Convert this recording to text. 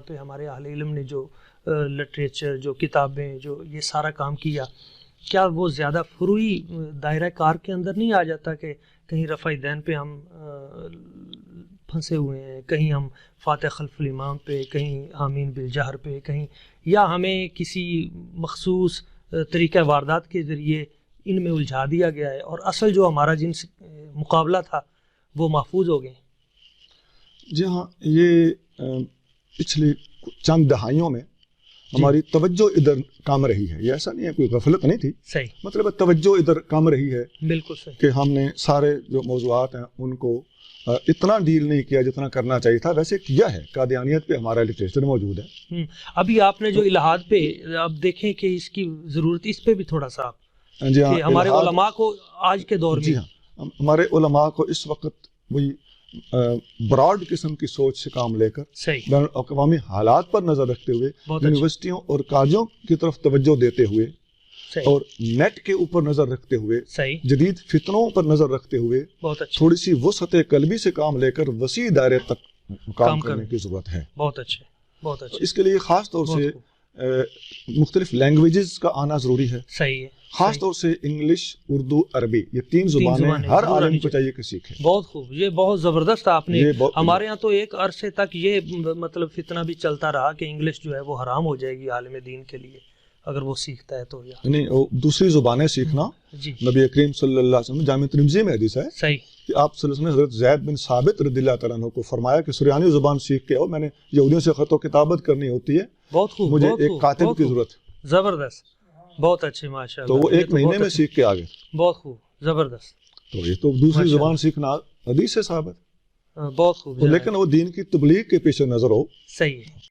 یہاں پہ ہمارے اہل علم نے جو لٹریچر، جو کتابیں، جو یہ سارا کام کیا، کیا وہ زیادہ فروئی دائرہ کار کے اندر نہیں آ جاتا کہ کہیں رفع دین پہ ہم پھنسے ہوئے ہیں، کہیں ہم فاتح خلف الامام پہ، کہیں آمین بالجہر پہ، کہیں یا ہمیں کسی مخصوص طریقہ واردات کے ذریعے ان میں الجھا دیا گیا ہے اور اصل جو ہمارا جن سے مقابلہ تھا وہ محفوظ ہو گئے؟ جی ہاں، یہ پچھلی چند دہائیوں میں ہماری توجہ ادھر کم رہی ہے. یہ ایسا نہیں ہے کوئی غفلت نہیں تھی، صحیح، مطلب توجہ ادھر کم رہی ہے. بالکل صحیح کہ ہم نے سارے جو موضوعات ہیں ان کو اتنا ڈیل نہیں کیا جتنا کرنا چاہیے تھا. ویسے کیا ہے، قادیانیت پہ ہمارا لٹریچر موجود ہے. ابھی آپ نے جو الہاد پہ، اب دیکھیں کہ اس کی ضرورت، اس پہ بھی تھوڑا سا جی ہاں، کہ ہمارے علماء کو آج کے دور میں، جی ہاں، ہمارے علماء کو اس وقت وہی براڈ قسم کی سوچ سے کام لے کر بین الاقوامی حالات پر نظر رکھتے ہوئے، یونیورسٹیوں اور کالجوں کی طرف توجہ دیتے ہوئے اور نیٹ کے اوپر نظر رکھتے ہوئے، جدید فتنوں پر نظر رکھتے ہوئے، تھوڑی سی وسعت قلبی سے کام لے کر وسیع دائرے تک کام کرنے کی ضرورت ہے. بہت اچھے، بہت اچھے. اس کے لیے خاص طور سے مختلف لینگویجز کا آنا ضروری ہے. صحیح ہے. خاص طور سے انگلش، اردو، عربی، یہ تین زبانیں ہر عالم کو چاہیے کہ سیکھے. بہت خوب، یہ بہت زبردست آپ نے. ہمارے ہاں تو ایک عرصے تک یہ مطلب فتنہ بھی چلتا رہا کہ انگلش جو ہے وہ حرام ہو جائے گی عالم دین کے لیے اگر وہ سیکھتا ہے تو. نہیں، دوسری زبانیں سیکھنا، نبی کریم صلی اللہ علیہ وسلم جامع ترمذی میں حدیث ہے صحیح کہ آپ صلی اللہ علیہ وسلم نے حضرت زید بن ثابت رضی اللہ تعالیٰ عنہ کو فرمایا کہ سریانی زبان سیکھ کے آؤ، میں نے یہودیوں سے خط و کتابت کرنی ہوتی ہے، بہت خوب، مجھے ایک کاتب کی ضرورت. زبردست، بہت اچھے، ماشاء اللہ. تو وہ ایک مہینے میں سیکھ کے آگے. بہت خوب، زبردست. تو یہ تو دوسری زبان سیکھنا حدیث سے ثابت، بہت خوب. لیکن وہ دین کی تبلیغ کے پیش نظر ہو. صحیح ہے.